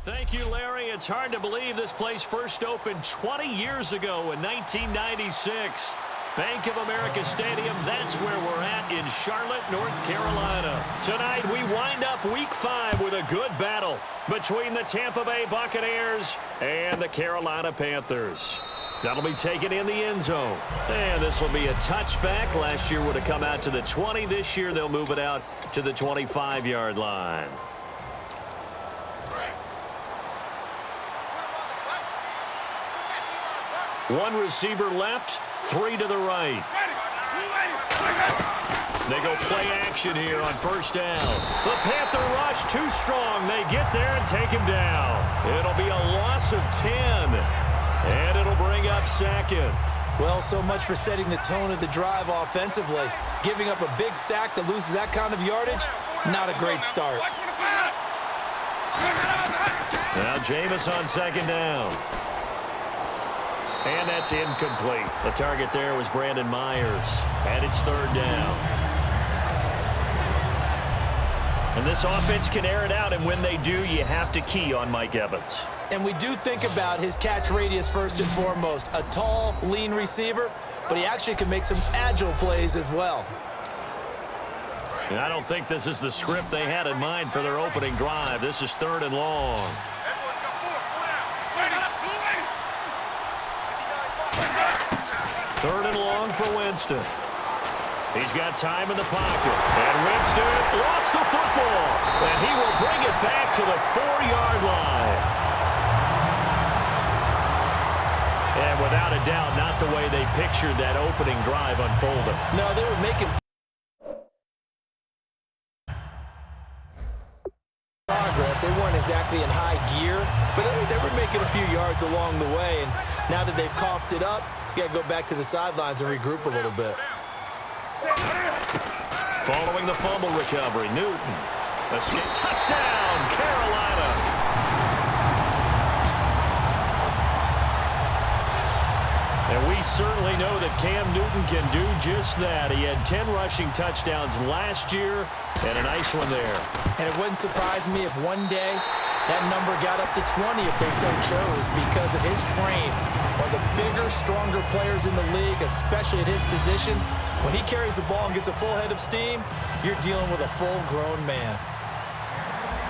Thank you, Larry. It's hard to believe this place first opened 20 years ago in 1996. Bank of America Stadium, that's where we're at in Charlotte, North Carolina. Tonight, we wind up Week 5 with a good battle between the Tampa Bay Buccaneers and the Carolina Panthers. That'll be taken in the end zone. And this will be a touchback. Last year would have come out to the 20. This year, they'll move it out to the 25-yard line. One receiver left, 3 to the right. They go play action here on first down. The Panther rush too strong. They get there and take him down. It'll be a loss of 10, and it'll bring up second. Well, so much for setting the tone of the drive offensively. Giving up a big sack that loses that kind of yardage, not a great start. Now Jameis on second down. And that's incomplete. The target there was Brandon Myers. And it's third down. And this offense can air it out, and when they do, you have to key on Mike Evans. And we do think about his catch radius first and foremost. A tall, lean receiver, but he actually can make some agile plays as well. And I don't think this is the script they had in mind for their opening drive. This is third and long. Third and long for Winston. He's got time in the pocket. And Winston lost the football. And he will bring it back to the 4-yard line. And without a doubt, not the way they pictured that opening drive unfolding. No, they were making progress. They weren't exactly in high gear, but they were making a few yards along the way. And now that they've coughed it up, you got to go back to the sidelines and regroup a little bit. Following the fumble recovery, Newton. Touchdown, Carolina. And we certainly know that Cam Newton can do just that. He had 10 rushing touchdowns last year and a nice one there. And it wouldn't surprise me if one day that number got up to 20 if they so chose, because of his frame. One of the bigger, stronger players in the league, especially at his position. When he carries the ball and gets a full head of steam, you're dealing with a full-grown man.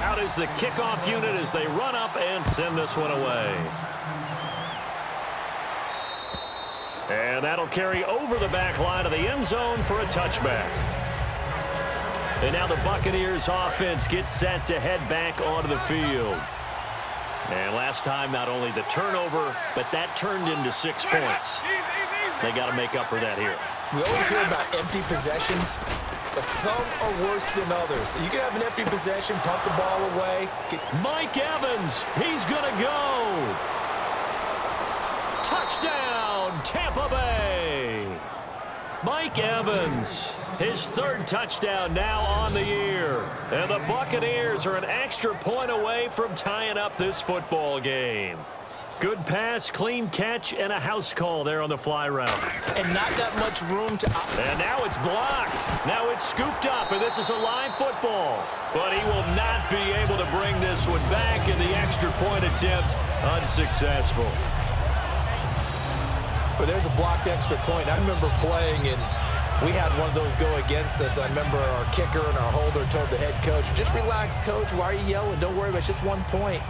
Out is the kickoff unit as they run up and send this one away. And that'll carry over the back line of the end zone for a touchback. And now the Buccaneers offense gets set to head back onto the field. And last time, not only the turnover, but that turned into 6 points. They got to make up for that here. We always hear about empty possessions, but some are worse than others. You can have an empty possession, punt the ball away. Mike Evans, he's going to go. Touchdown, Tampa Bay. Mike Evans, his third touchdown now on the year. And the Buccaneers are an extra point away from tying up this football game. Good pass, clean catch, and a house call there on the fly route. And not that much room to... And now it's blocked. Now it's scooped up, and this is a live football. But he will not be able to bring this one back, and the extra point attempt unsuccessful. But there's a blocked extra point. I remember playing, and we had one of those go against us. I remember our kicker and our holder told the head coach, just relax, coach. Why are you yelling? Don't worry about it. It's just 1 point.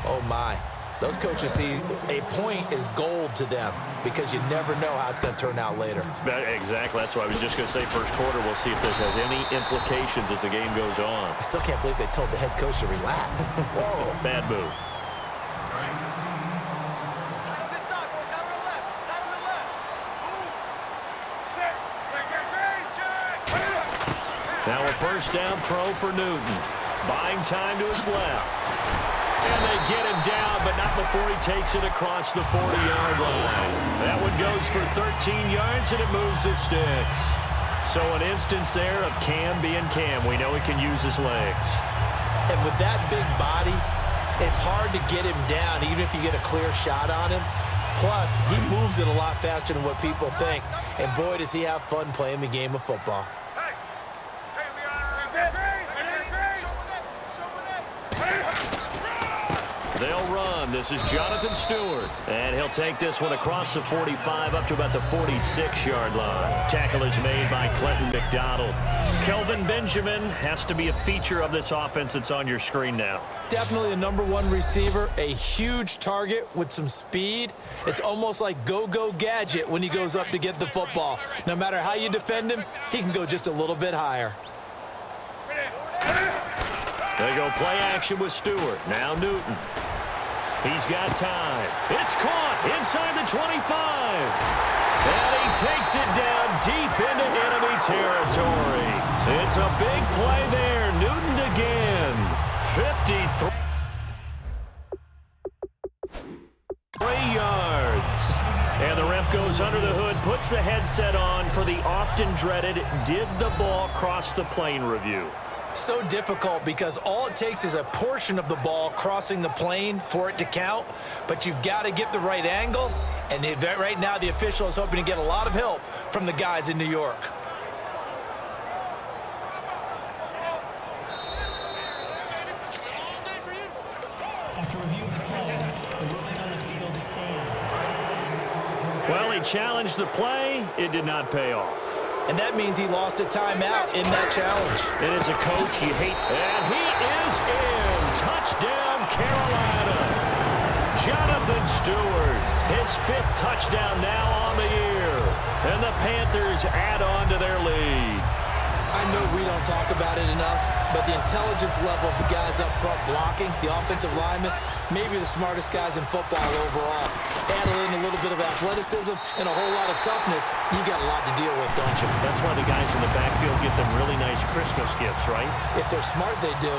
Oh, my. Those coaches see a point is gold to them because you never know how it's going to turn out later. Exactly. That's why I was just going to say first quarter. We'll see if this has any implications as the game goes on. I still can't believe they told the head coach to relax. Whoa. Bad move. Now a first down throw for Newton. Buying time to his left. And they get him down, but not before he takes it across the 40-yard line. That one goes for 13 yards, and it moves his sticks. So an instance there of Cam being Cam. We know he can use his legs. And with that big body, it's hard to get him down, even if you get a clear shot on him. Plus, he moves it a lot faster than what people think. And boy, does he have fun playing the game of football. They'll run. This is Jonathan Stewart. And he'll take this one across the 45 up to about the 46-yard line. Tackle is made by Clinton McDonald. Kelvin Benjamin has to be a feature of this offense that's on your screen now. Definitely a #1 receiver, a huge target with some speed. It's almost like go-go gadget when he goes up to get the football. No matter how you defend him, he can go just a little bit higher. They go play action with Stewart. Now Newton. He's got time. It's caught inside the 25. And he takes it down deep into enemy territory. It's a big play there. Newton again. 53 yards. And the ref goes under the hood, puts the headset on for the often dreaded did the ball cross the plane review. So difficult because all it takes is a portion of the ball crossing the plane for it to count, but you've got to get the right angle, and right now the official is hoping to get a lot of help from the guys in New York. After review of the play, the ruling on the field stands. Well, he challenged the play. It did not pay off. And that means he lost a timeout in that challenge. And as a coach, you hate. And he is in. Touchdown, Carolina. Jonathan Stewart, his 5th touchdown now on the year. And the Panthers add on to their lead. I know we don't talk about it enough, but the intelligence level of the guys up front blocking, the offensive linemen, maybe the smartest guys in football overall. Add in a little bit of athleticism and a whole lot of toughness, you got a lot to deal with, don't you? That's why the guys in the backfield get them really nice Christmas gifts, right? If they're smart, they do.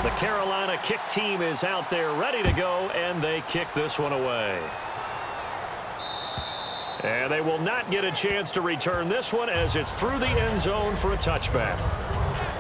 The Carolina kick team is out there ready to go, and they kick this one away. And they will not get a chance to return this one as it's through the end zone for a touchback.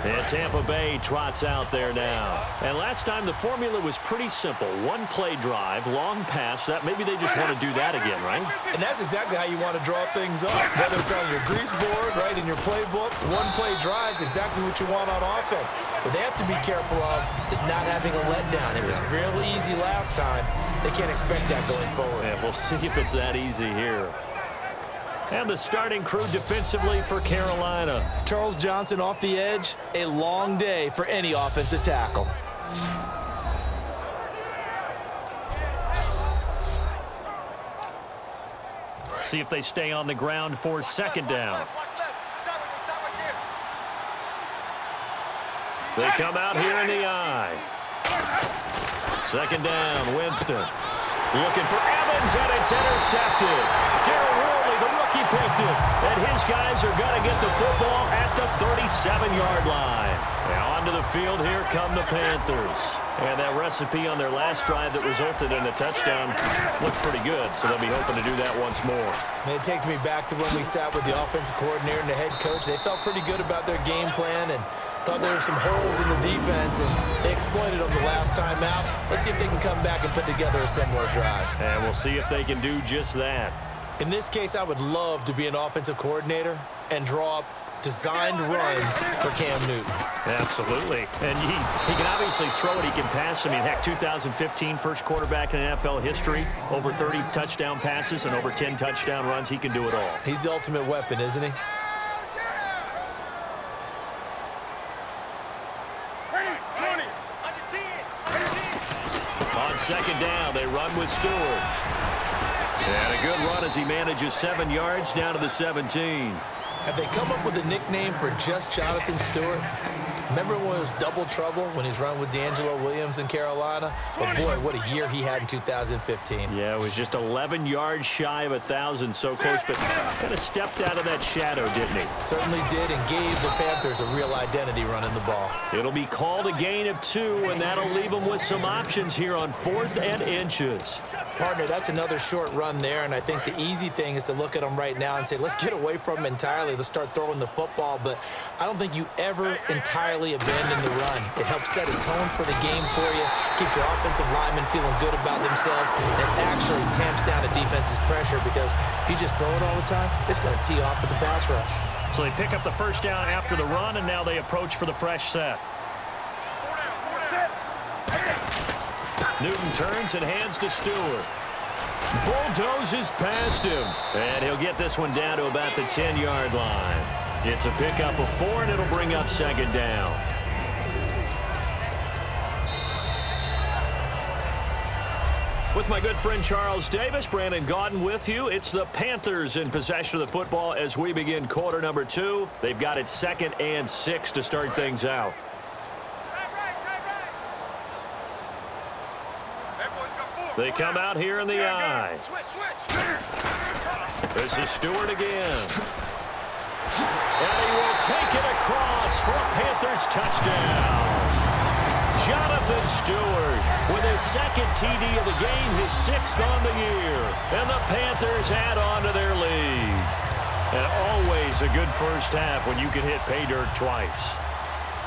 And Tampa Bay trots out there now. And last time the formula was pretty simple. One play drive, long pass. That maybe they just want to do that again, right? And that's exactly how you want to draw things up. Whether it's on your grease board, right, in your playbook, one play drive's exactly what you want on offense. What they have to be careful of is not having a letdown. It was really easy last time. They can't expect that going forward. Yeah, we'll see if it's that easy here. And the starting crew defensively for Carolina. Charles Johnson off the edge. A long day for any offensive tackle. See if they stay on the ground for 2nd down. They come out here in the eye. 2nd down, Winston. Looking for Evans, and it's intercepted. Darryl Worley, the rookie, picked it. And his guys are going to get the football at the 37-yard line. Now onto the field, here come the Panthers. And that recipe on their last drive that resulted in a touchdown looked pretty good, so they'll be hoping to do that once more. And it takes me back to when we sat with the offensive coordinator and the head coach. They felt pretty good about their game plan and thought there were some holes in the defense, and they exploited them the last time out. Let's see if they can come back and put together a similar drive. And we'll see if they can do just that. In this case, I would love to be an offensive coordinator and draw up designed runs for Cam Newton. Absolutely. And he can obviously throw it. He can pass. I mean, heck, 2015 first quarterback in NFL history, over 30 touchdown passes and over 10 touchdown runs. He can do it all. He's the ultimate weapon, isn't he? On 2nd down, they run with Stewart. And a good run as he manages 7 yards down to the 17. Have they come up with a nickname for just Jonathan Stewart? Remember when it was double trouble when he's running with D'Angelo Williams in Carolina? But boy, what a year he had in 2015. Yeah, it was just 11 yards shy of 1,000, so close, but kind of stepped out of that shadow, didn't he? Certainly did, and gave the Panthers a real identity running the ball. It'll be called a gain of 2, and that'll leave them with some options here on 4th and inches. Partner, that's another short run there, and I think the easy thing is to look at them right now and say, let's get away from them entirely. Let's start throwing the football, but I don't think you ever entirely really abandon the run. It helps set a tone for the game for you, keeps your offensive linemen feeling good about themselves, and it actually tamps down a defense's pressure because if you just throw it all the time, it's going to tee off with the pass rush. So they pick up the first down after the run, and now they approach for the fresh set. Newton turns and hands to Stewart. Bulldozes past him. And he'll get this one down to about the 10-yard line. It's a pickup of 4, and it'll bring up second down. With my good friend Charles Davis, Brandon Gaudin with you. It's the Panthers in possession of the football as we begin quarter number 2. They've got it 2nd and 6 to start things out. They come out here in the I. This is Stewart again. And he will take it across for a Panthers touchdown. Jonathan Stewart with his 2nd TD of the game, his 6th on the year. And the Panthers add on to their lead. And always a good first half when you can hit pay dirt twice.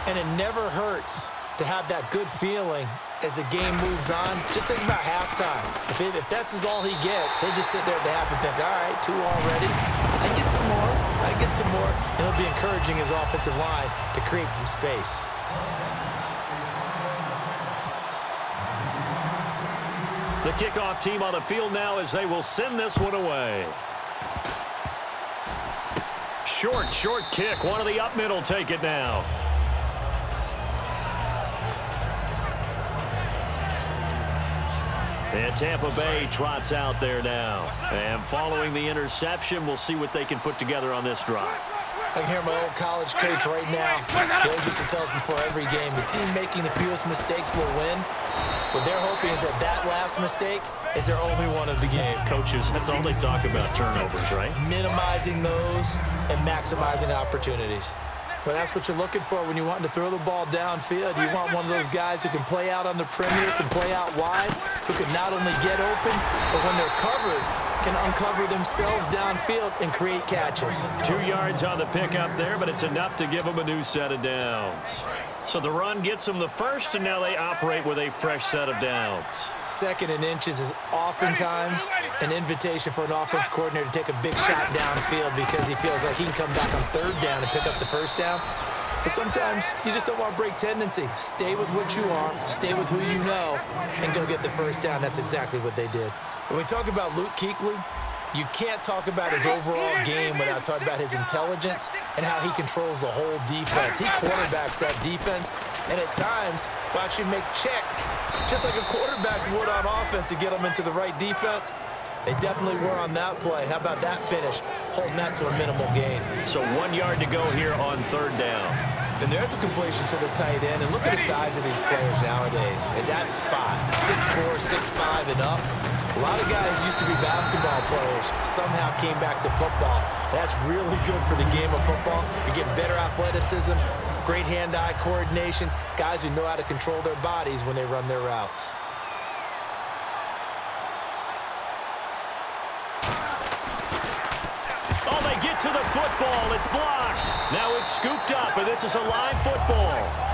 And it never hurts to have that good feeling as the game moves on. Just think about halftime. If that's all he gets, he'll just sit there at the half and think, all right, 2 already. I get some more. I get some more. And he'll be encouraging his offensive line to create some space. The kickoff team on the field now as they will send this one away. Short kick. One of the up mid will take it now. And Tampa Bay trots out there now. And following the interception, we'll see what they can put together on this drive. I can hear my old college coach right now. He always used to tell us before every game, the team making the fewest mistakes will win. What they're hoping is that last mistake is their only one of the game. Coaches, that's all they talk about, turnovers, right? Minimizing those and maximizing opportunities. But that's what you're looking for when you want to throw the ball downfield. You want one of those guys who can play out on the perimeter, can play out wide, who can not only get open, but when they're covered, can uncover themselves downfield and create catches. 2 yards on the pickup there, but it's enough to give them a new set of downs. So the run gets them the first, and now they operate with a fresh set of downs. 2nd and inches is oftentimes an invitation for an offense coordinator to take a big shot downfield because he feels like he can come back on 3rd down and pick up the first down. But sometimes you just don't want to break tendency. Stay with what you are, stay with who you know, and go get the first down. That's exactly what they did. When we talk about Luke Kuechly, you can't talk about his overall game without talking about his intelligence and how he controls the whole defense. He quarterbacks that defense, and at times will actually make checks, just like a quarterback would on offense to get them into the right defense. They definitely were on that play. How about that finish, holding that to a minimal gain. So 1 yard to go here on 3rd down. And there's a completion to the tight end. And look at the size of these players nowadays. At that spot, 6'4", 6'5", and up. A lot of guys used to be basketball players, somehow came back to football. That's really good for the game of football. You're getting better athleticism, great hand-eye coordination, guys who know how to control their bodies when they run their routes. Oh, they get to the football. It's blocked. Now it's scooped up, and this is a live football.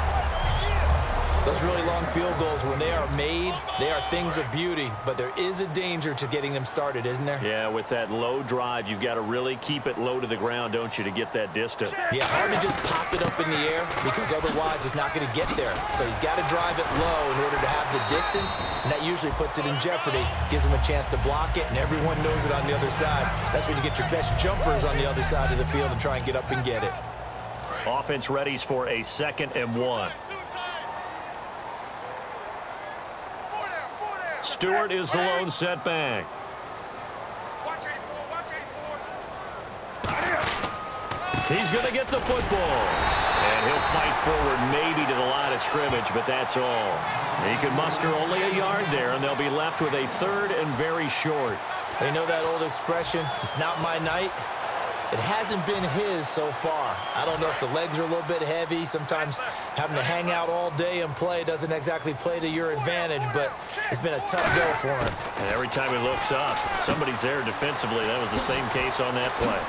Those really long field goals, when they are made, they are things of beauty, but there is a danger to getting them started, isn't there? Yeah, with that low drive, you've got to really keep it low to the ground, don't you, to get that distance? Yeah, hard to just pop it up in the air because otherwise it's not going to get there. So he's got to drive it low in order to have the distance, and that usually puts it in jeopardy, gives him a chance to block it, and everyone knows it on the other side. That's when you get your best jumpers on the other side of the field and try and get up and get it. Offense readies for a 2nd and 1. Stewart is the lone setback. He's going to get the football. And he'll fight forward maybe to the line of scrimmage, but that's all. He can muster only a yard there, and they'll be left with a 3rd and very short. They know that old expression, it's not my night. It hasn't been his so far. I don't know if the legs are a little bit heavy. Sometimes having to hang out all day and play doesn't exactly play to your advantage, but it's been a tough go for him. And every time he looks up, somebody's there defensively. That was the same case on that play.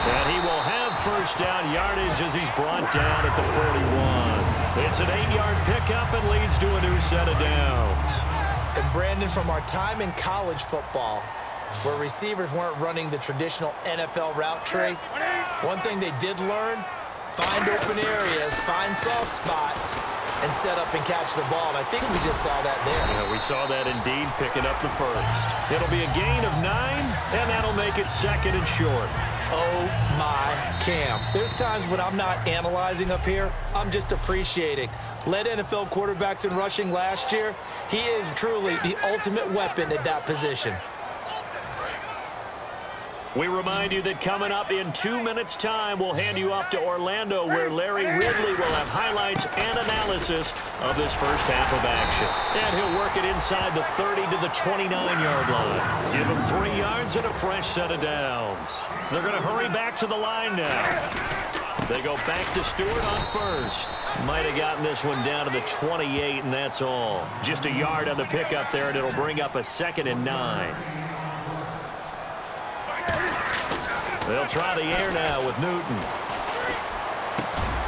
And he will have first down yardage as he's brought down at the 41. It's an 8-yard pickup and leads to a new set of downs. And Brandon, from our time in college football, where receivers weren't running the traditional NFL route tree, one thing they did learn, find open areas, find soft spots, and set up and catch the ball. And I think we just saw that there. Yeah, we saw that indeed, picking up the first. It'll be a gain of 9, and that'll make it second and short. Oh, my Cam. There's times when I'm not analyzing up here. I'm just appreciating. Led NFL quarterbacks in rushing last year. He is truly the ultimate weapon at that position. We remind you that coming up in 2 minutes' time, we'll hand you off to Orlando, where Larry Ridley will have highlights and analysis of this first half of action. And he'll work it inside the 30 to the 29-yard line. Give him 3 yards and a fresh set of downs. They're going to hurry back to the line now. They go back to Stewart on first. Might have gotten this one down to the 28, and that's all. Just a yard on the pickup there, and it'll bring up a 2nd and 9. They'll try the air now with Newton.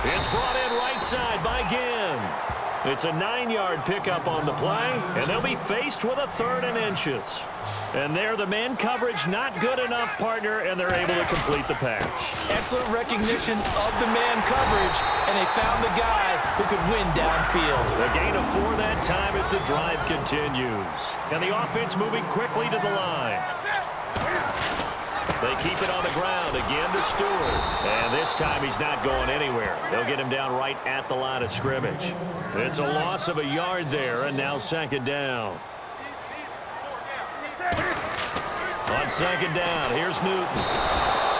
It's brought in right side by Ginn. It's a 9-yard pickup on the play, and they'll be faced with a 3rd and inches. And there, the man coverage not good enough, partner, and they're able to complete the pass. Excellent recognition of the man coverage, and they found the guy who could win downfield. A gain of 4 that time as the drive continues. And the offense moving quickly to the line. They keep it on the ground again to Stewart. And this time he's not going anywhere. They'll get him down right at the line of scrimmage. It's a loss of a yard there, and now 2nd down. On 2nd down, here's Newton.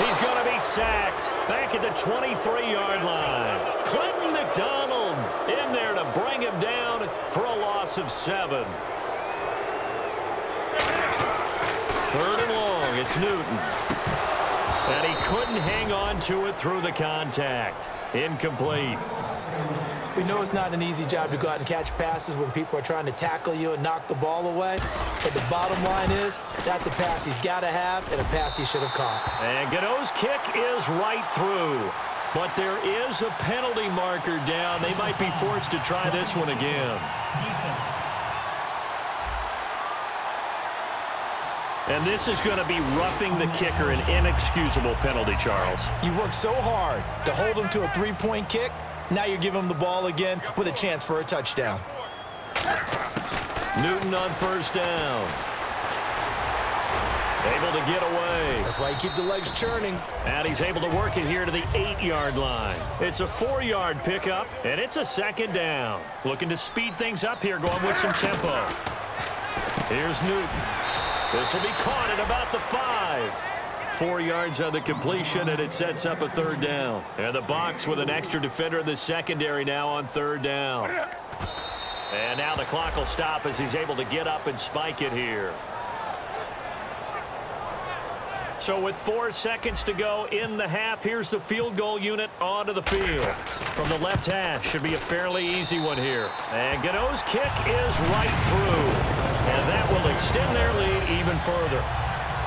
He's going to be sacked back at the 23-yard line. Clinton McDonald in there to bring him down for a loss of 7. 3rd and long, it's Newton. And he couldn't hang on to it through the contact. Incomplete. We know it's not an easy job to go out and catch passes when people are trying to tackle you and knock the ball away. But the bottom line is, that's a pass he's got to have and a pass he should have caught. And Gano's kick is right through. But there is a penalty marker down. They might be forced to try this one again. Defense. And this is going to be roughing the kicker, an inexcusable penalty, Charles. You've worked so hard to hold him to a 3-point kick. Now you're giving him the ball again with a chance for a touchdown. Newton on 1st down. Able to get away. That's why you keep the legs churning. And he's able to work it here to the 8-yard line. It's a 4-yard pickup, and it's a 2nd down. Looking to speed things up here, going with some tempo. Here's Newton. This will be caught at about the 5. 4 yards on the completion, and it sets up a 3rd down. And the box with an extra defender in the secondary now on 3rd down. And now the clock will stop as he's able to get up and spike it here. So with 4 seconds to go in the half, here's the field goal unit onto the field. From the left hash, should be a fairly easy one here. And Gano's kick is right through. And that will extend their lead even further.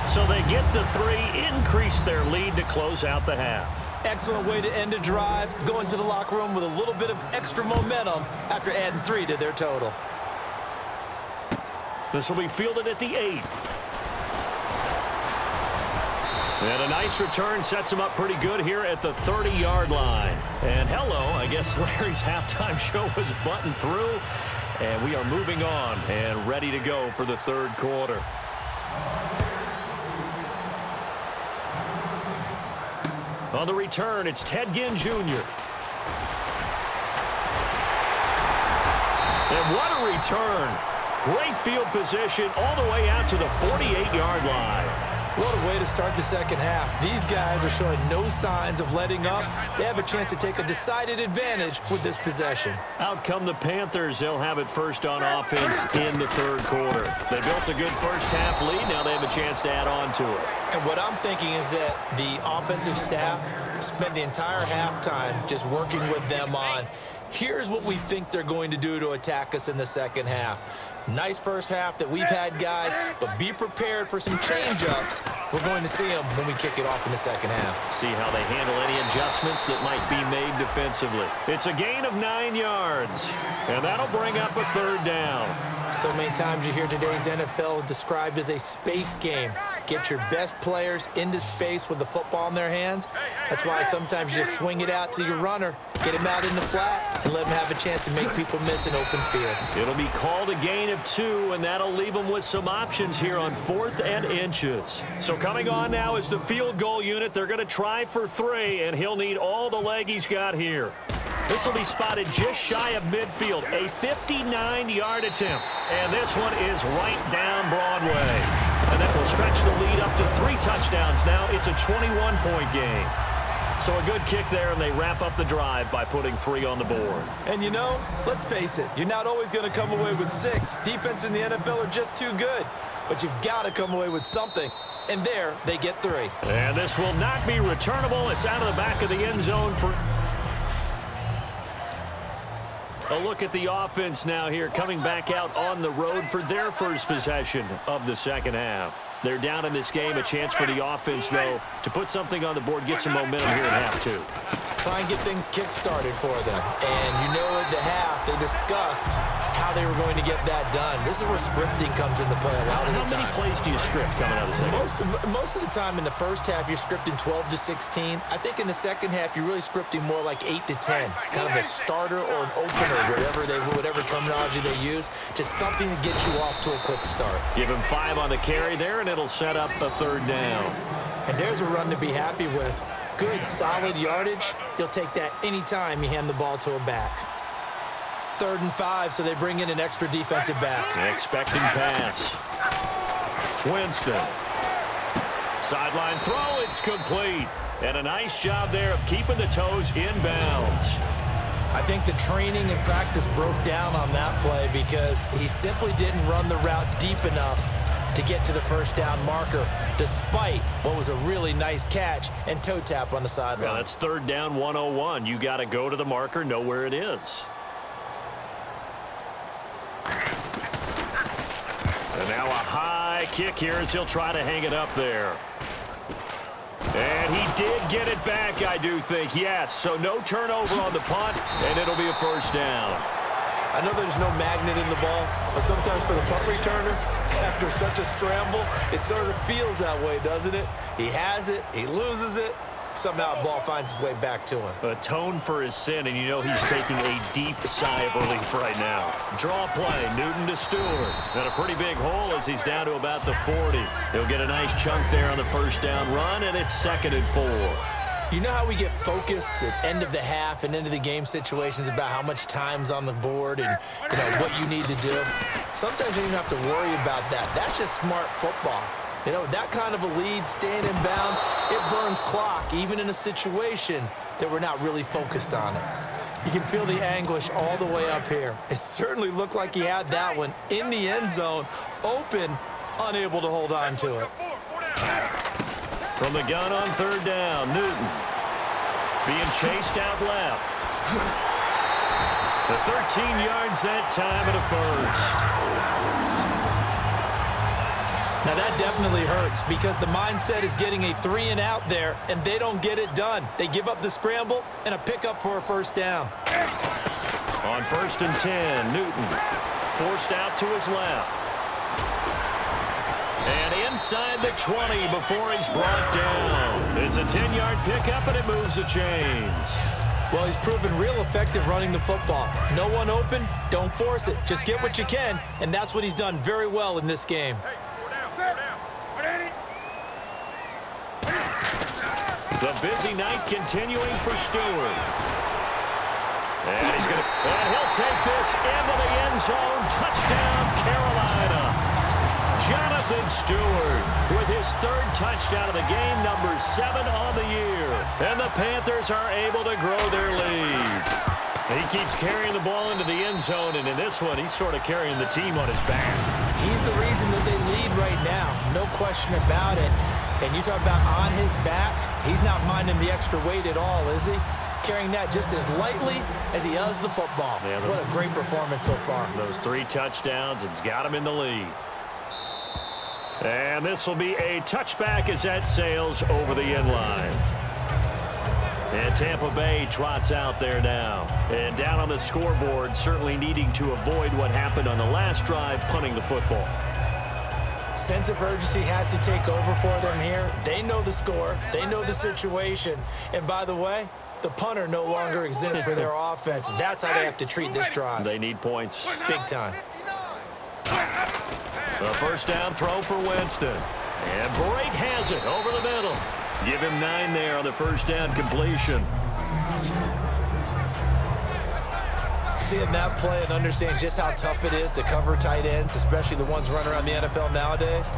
So they get the 3, increase their lead to close out the half. Excellent way to end a drive, going to the locker room with a little bit of extra momentum after adding 3 to their total. This will be fielded at the 8. And a nice return sets him up pretty good here at the 30-yard line. And hello, I guess Larry's halftime show was buttoned through. And we are moving on and ready to go for the 3rd quarter. On the return, it's Ted Ginn Jr. And what a return. Great field position all the way out to the 48-yard line. What a way to start the second half. These guys are showing no signs of letting up. They have a chance to take a decided advantage with this possession. Out come the Panthers. They'll have it first on offense in the 3rd quarter. They built a good first half lead. Now they have a chance to add on to it. And what I'm thinking is that the offensive staff spent the entire halftime just working with them on, here's what we think they're going to do to attack us in the second half. Nice first half that we've had, guys, but be prepared for some change-ups. We're going to see them when we kick it off in the second half. See how they handle any adjustments that might be made defensively. It's a gain of 9 yards, and that'll bring up a third down. So many times you hear today's NFL described as a space game. Get your best players into space with the football in their hands. That's why sometimes you just swing it out to your runner, get him out in the flat, and let him have a chance to make people miss an open field. It'll be called a gain of 2, and that'll leave them with some options here on 4th and inches. So coming on now is the field goal unit. They're going to try for 3, and he'll need all the leg he's got here. This will be spotted just shy of midfield, a 59-yard attempt. And this one is right down Broadway. And that will stretch the lead up to 3 touchdowns now. It's a 21-point game. So a good kick there, and they wrap up the drive by putting 3 on the board. And you know, let's face it, you're not always going to come away with 6. Defense in the NFL are just too good. But you've got to come away with something. And there, they get 3. And this will not be returnable. It's out of the back of the end zone for... A look at the offense now here, coming back out on the road for their first possession of the second half. They're down in this game. A chance for the offense, though, to put something on the board, get some momentum here at half 2. Try and get things kick-started for them. And you know at the half, they discussed how they were going to get that done. This is where scripting comes into play a lot of the time. How many plays do you script coming out of the second? Most of the time in the first half, you're scripting 12 to 16. I think in the second half, you're really scripting more like 8 to 10. Kind of a starter or an opener, whatever terminology they use. Just something to get you off to a quick start. Give him 5 on the carry there, and it'll set up a third down. And there's a run to be happy with. Good, solid yardage. You'll take that anytime you hand the ball to a back. 3rd and 5, so they bring in an extra defensive back. Expecting pass. Winston. Sideline throw, it's complete. And a nice job there of keeping the toes in bounds. I think the training and practice broke down on that play because he simply didn't run the route deep enough to get to the first down marker, despite what was a really nice catch and toe tap on the sideline. Yeah, that's 3rd down 101. You got to go to the marker, know where it is. And now a high kick here as he'll try to hang it up there. And he did get it back, I do think, yes. So no turnover on the punt, and it'll be a first down. I know there's no magnet in the ball, but sometimes for the punt returner, after such a scramble, it sort of feels that way, doesn't it? He has it, he loses it, somehow the ball finds its way back to him. Atone for his sin, and you know he's taking a deep sigh of relief right now. Draw play, Newton to Stewart. And a pretty big hole as he's down to about the 40. He'll get a nice chunk there on the first down run, and it's 2nd and 4. You know how we get focused at end of the half and end of the game situations about how much time's on the board and what you need to do? Sometimes you don't even have to worry about that. That's just smart football. That kind of a lead, staying in bounds, it burns clock, even in a situation that we're not really focused on it. You can feel the anguish all the way up here. It certainly looked like he had that one in the end zone, open, unable to hold on to it. From the gun on 3rd down, Newton being chased out left. The 13 yards that time and a first. Now that definitely hurts because the mindset is getting a 3 and out there, and they don't get it done. They give up the scramble and a pickup for a first down. On 1st and 10, Newton forced out to his left. And inside the 20 before he's brought down. It's a 10-yard pickup, and it moves the chains. Well, he's proven real effective running the football. No one open, don't force it. Just get what you can, and that's what he's done very well in this game. The busy night continuing for Stewart. And he'll take this into the end zone. Touchdown, Carolina. Jonathan Stewart with his 3rd touchdown of the game, number 7 on the year. And the Panthers are able to grow their lead. He keeps carrying the ball into the end zone, and in this one, he's sort of carrying the team on his back. He's the reason that they lead right now, no question about it. And you talk about on his back, he's not minding the extra weight at all, is he? carrying that just as lightly as he does the football. Yeah, what a great performance so far. Those 3 touchdowns, it's got him in the lead. And this will be a touchback as that sails over the end line. And Tampa Bay trots out there now. And down on the scoreboard, certainly needing to avoid what happened on the last drive, punting the football. Sense of urgency has to take over for them here. They know the score. They know the situation. And by the way, the punter no longer exists for their offense. That's how they have to treat this drive. They need points. Big time. The first down throw for Winston. And Brake has it over the middle. Give him 9 there on the first down completion. Seeing that play and understand just how tough it is to cover tight ends, especially the ones running around the NFL nowadays,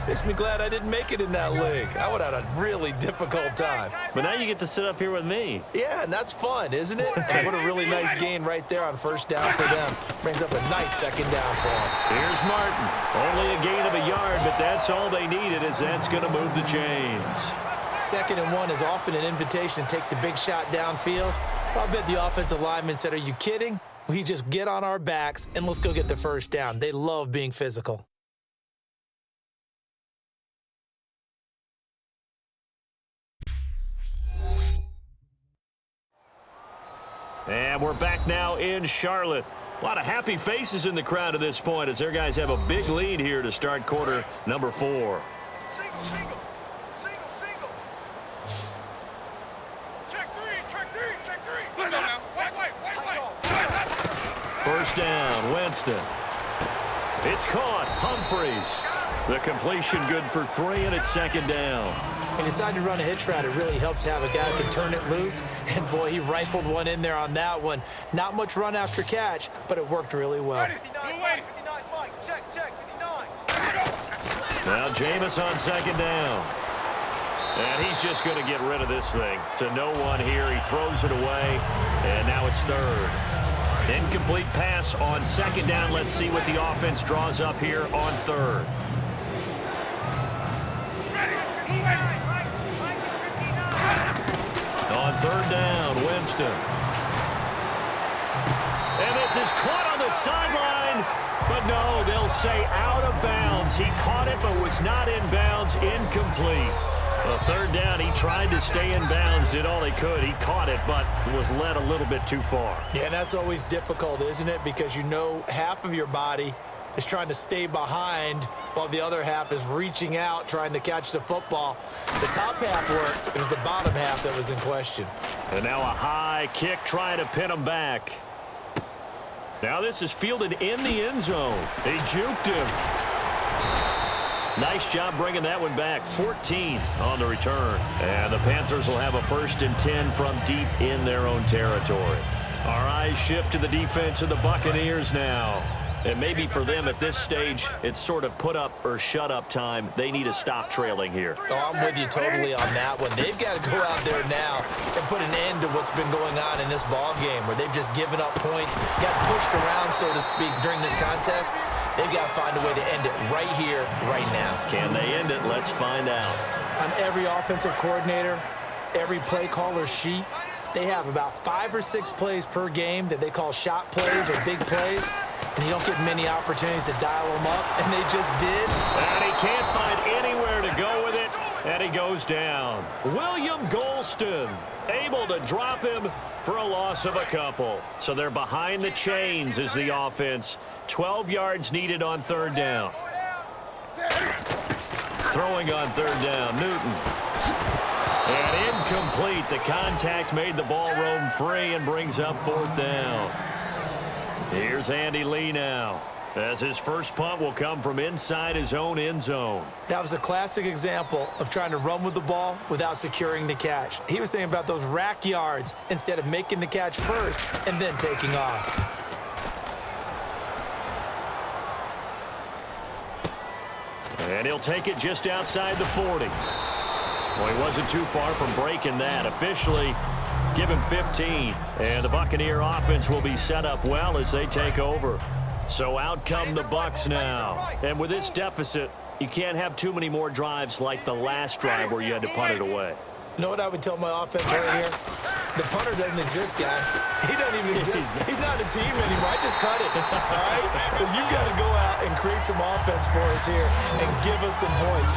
makes me glad I didn't make it in that league. I would have had a really difficult time. But now you get to sit up here with me. Yeah, and that's fun, isn't it? And what a really nice gain right there on first down for them. Brings up a nice second down for them. Here's Martin. Only a gain of a yard, but that's all they needed, as that's going to move the chains. 2nd and 1 is often an invitation to take the big shot downfield. I bet the offensive lineman said, are you kidding? We just get on our backs and let's go get the first down. They love being physical. And we're back now in Charlotte. A lot of happy faces in the crowd at this point as their guys have a big lead here to start quarter number 4. Single, single. Single. Check three. Let's go now. Wait. First down, Winston. It's caught. Humphreys. The completion good for 3, and it's 2nd down. He decided to run a hitch route. It really helps to have a guy who can turn it loose. And, boy, he rifled one in there on that one. Not much run after catch, but it worked really well. 59, Mike. Check, 59. Now Jameis on 2nd down. And he's just going to get rid of this thing. To no one here. He throws it away, and now it's 3rd. Incomplete pass on 2nd down. Let's see what the offense draws up here on 3rd. On 3rd down, Winston. And this is caught on the sideline. But no, they'll say out of bounds. He caught it but was not in bounds. Incomplete. The 3rd down, he tried to stay in bounds, did all he could. He caught it, but was led a little bit too far. Yeah, and that's always difficult, isn't it? Because you know half of your body is trying to stay behind while the other half is reaching out, trying to catch the football. The top half worked. It was the bottom half that was in question. And now a high kick trying to pin him back. Now this is fielded in the end zone. They juked him. Nice job bringing that one back. 14 on the return. And the Panthers will have a 1st and 10 from deep in their own territory. Our eyes shift to the defense of the Buccaneers now. And maybe for them at this stage, it's sort of put up or shut up time. They need to stop trailing here. Oh, I'm with you totally on that one. They've got to go out there now and put an end to what's been going on in this ball game where they've just given up points, got pushed around, so to speak, during this contest. They've got to find a way to end it right here, right now. Can they end it? Let's find out. On every offensive coordinator, every play caller sheet, they have about 5 or 6 plays per game that they call shot plays or big plays. And you don't get many opportunities to dial them up, and they just did. And he can't find anywhere to go with it, and he goes down. William Golston able to drop him for a loss of a couple. So they're behind the chains as the offense. 12 yards needed on 3rd down. Throwing on 3rd down, Newton. And incomplete. The contact made the ball roam free and brings up 4th down. Here's Andy Lee now, as his first punt will come from inside his own end zone. That was a classic example of trying to run with the ball without securing the catch. He was thinking about those rack yards instead of making the catch first and then taking off. And he'll take it just outside the 40. Well, he wasn't too far from breaking that. Officially, give him 15. And the Buccaneer offense will be set up well as they take over. So out come the Bucs now. And with this deficit, you can't have too many more drives like the last drive where you had to punt it away. You know what I would tell my offense right here? The punter doesn't exist, guys. He doesn't even exist. He's not a team anymore. I just cut it, all right? So you've got to go out and create some offense for us here and give us some points.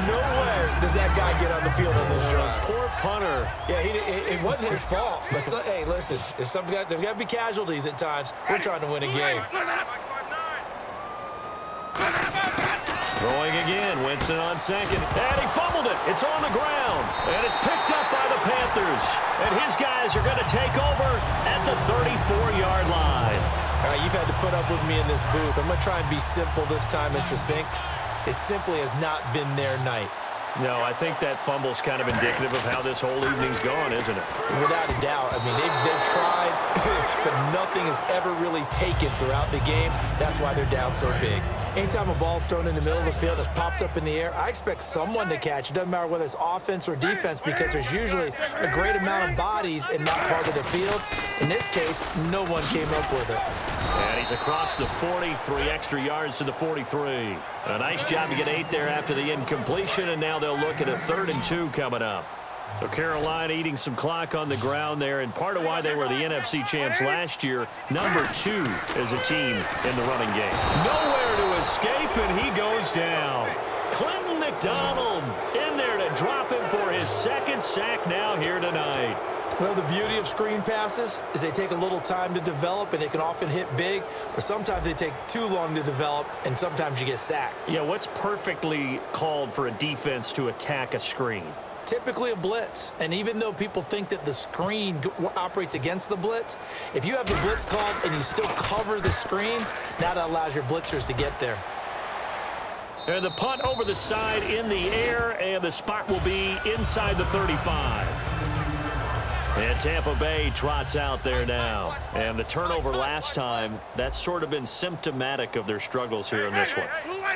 No way does that guy get on the field on this drive. Poor punter. Yeah, it wasn't his fault. But, hey, listen, there's got to be casualties at times. We're trying to win a game. Throwing again, Winston on second, and he fumbled it. It's on the ground, and it's picked up by the Panthers. And his guys are going to take over at the 34-yard line. All right, you've had to put up with me in this booth. I'm going to try and be simple this time and succinct. It simply has not been their night. No, I think that fumble's kind of indicative of how this whole evening's gone, isn't it? Without a doubt. I mean, they've tried, but nothing has ever really taken throughout the game. That's why they're down so big. Anytime a ball's thrown in the middle of the field, it's popped up in the air, I expect someone to catch. It doesn't matter whether it's offense or defense because there's usually a great amount of bodies in that part of the field. In this case, no one came up with it. And he's across the 40, 3 extra yards to the 43. A nice job to get 8 there after the incompletion, and now they'll look at a 3rd and 2 coming up. So Carolina eating some clock on the ground there, and part of why they were the NFC champs last year, number 2 as a team in the running game. Nowhere to escape, and he goes down. Clinton McDonald in there to drop him for his 2nd sack now here tonight. Well, the beauty of screen passes is they take a little time to develop, and they can often hit big, but sometimes they take too long to develop, and sometimes you get sacked. Yeah, what's perfectly called for a defense to attack a screen? Typically a blitz, and even though people think that the screen operates against the blitz, if you have the blitz called and you still cover the screen, that allows your blitzers to get there. And the punt over the side in the air, and the spot will be inside the 35. And Tampa Bay trots out there now. And the turnover last time, that's sort of been symptomatic of their struggles here in this one.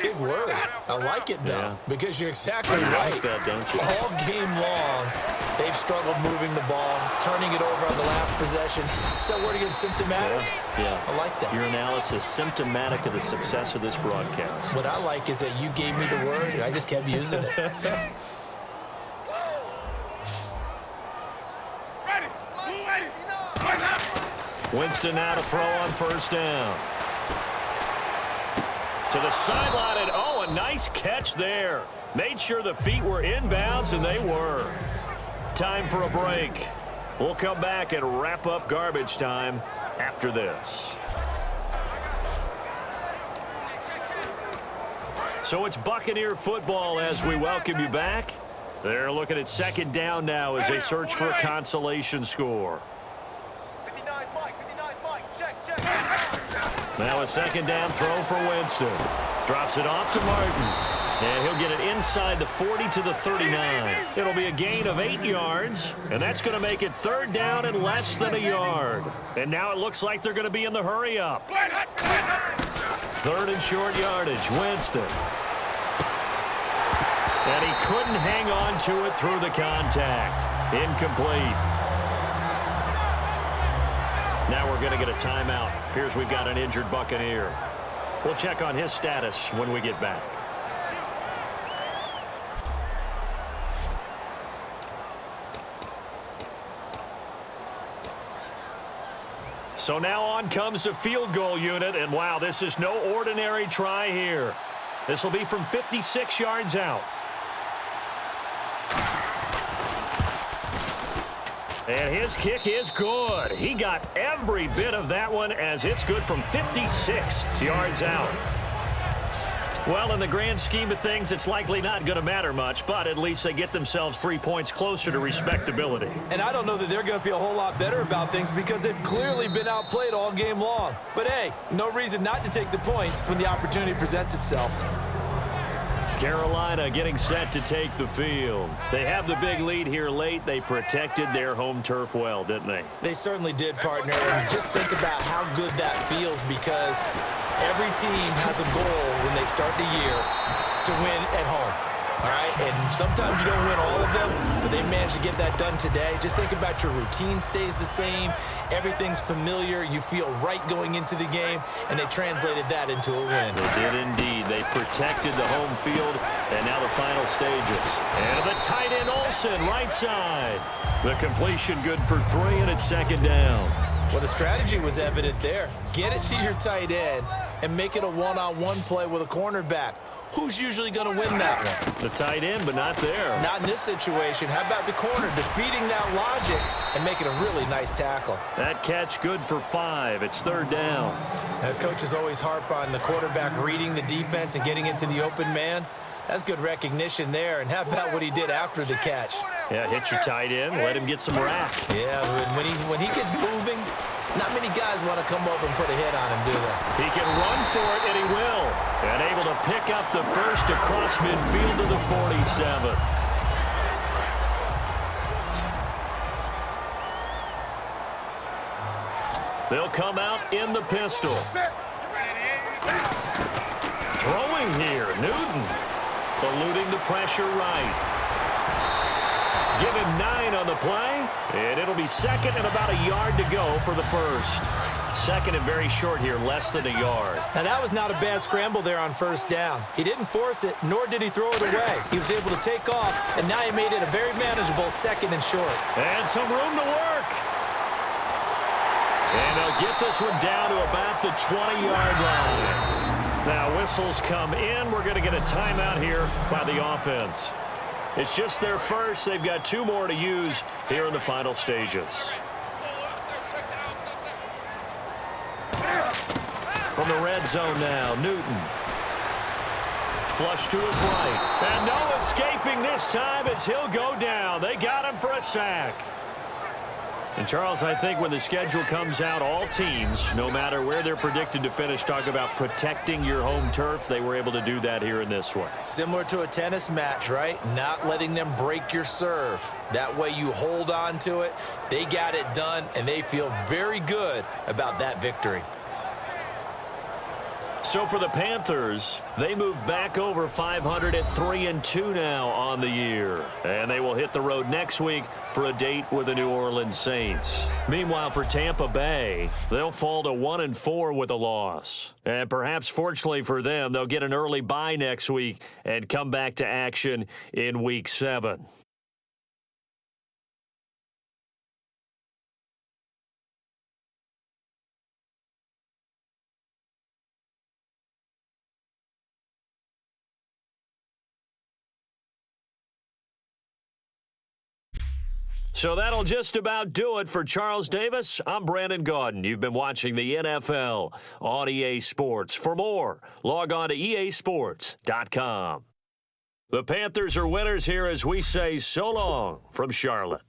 Big word. I like it, though, because you're exactly right. You like that, don't you? All game long, they've struggled moving the ball, turning it over on the last possession. Is that word again, symptomatic? Yeah. I like that. Your analysis, symptomatic of the success of this broadcast. What I like is that you gave me the word, and I just kept using it. Winston now to throw on 1st down. To the sideline, and oh, a nice catch there. Made sure the feet were inbounds, and they were. Time for a break. We'll come back and wrap up garbage time after this. So it's Buccaneer football as we welcome you back. They're looking at 2nd down now as they search for a consolation score. Now a 2nd down throw for Winston. Drops it off to Martin. And he'll get it inside the 40 to the 39. It'll be a gain of 8 yards, and that's going to make it 3rd down and less than a yard. And now it looks like they're going to be in the hurry up. 3rd and short yardage, Winston. And he couldn't hang on to it through the contact. Incomplete. Now we're going to get a timeout. Appears we've got an injured Buccaneer. We'll check on his status when we get back. So now on comes the field goal unit, and wow, this is no ordinary try here. This will be from 56 yards out. And his kick is good. He got every bit of that one as it's good from 56 yards out. Well, in the grand scheme of things, it's likely not going to matter much, but at least they get themselves 3 points closer to respectability. And I don't know that they're going to feel a whole lot better about things because they've clearly been outplayed all game long. But hey, no reason not to take the points when the opportunity presents itself. Carolina getting set to take the field. They have the big lead here late. They protected their home turf well, didn't they? They certainly did, partner. And just think about how good that feels because every team has a goal when they start the year to win at home. All right, and sometimes you don't win all of them, but they managed to get that done today. Just think about your routine stays the same. Everything's familiar. You feel right going into the game, and they translated that into a win. They did indeed. They protected the home field, and now the final stages. And the tight end Olsen, right side. The completion good for 3, and it's second down. Well, the strategy was evident there. Get it to your tight end and make it a one-on-one play with a cornerback. Who's usually going to win that one? The tight end, but not there. Not in this situation. How about the corner defeating that logic and making a really nice tackle? That catch good for 5. It's third down. Now, coaches always harp on the quarterback reading the defense and getting into the open man. That's good recognition there. And how about what he did after the catch? Yeah, hit your tight end, let him get some rack. Yeah, when he gets moving, not many guys want to come over and put a hit on him, do they? He can run for it, and he will. And able to pick up the first across midfield to the 47. They'll come out in the pistol. Throwing here, Newton. Eluding the pressure right. Give him 9 on the play, and it'll be second and about a yard to go for the first. Second and very short here, less than a yard. Now, that was not a bad scramble there on first down. He didn't force it, nor did he throw it away. He was able to take off, and now he made it a very manageable second and short. And some room to work. And they'll get this one down to about the 20-yard line. Now, whistles come in. We're going to get a timeout here by the offense. It's just their first. They've got 2 more to use here in the final stages. From the red zone now, Newton. Flush to his right. And no escaping this time as he'll go down. They got him for a sack. And, Charles, I think when the schedule comes out, all teams, no matter where they're predicted to finish, talk about protecting your home turf. They were able to do that here in this one. Similar to a tennis match, right? Not letting them break your serve. That way you hold on to it. They got it done, and they feel very good about that victory. So for the Panthers, they move back over 500 at 3-2 now on the year. And they will hit the road next week for a date with the New Orleans Saints. Meanwhile, for Tampa Bay, they'll fall to 1-4 with a loss. And perhaps fortunately for them, they'll get an early bye next week and come back to action in Week 7. So that'll just about do it for Charles Davis. I'm Brandon Gaudin. You've been watching the NFL on EA Sports. For more, log on to easports.com. The Panthers are winners here as we say so long from Charlotte.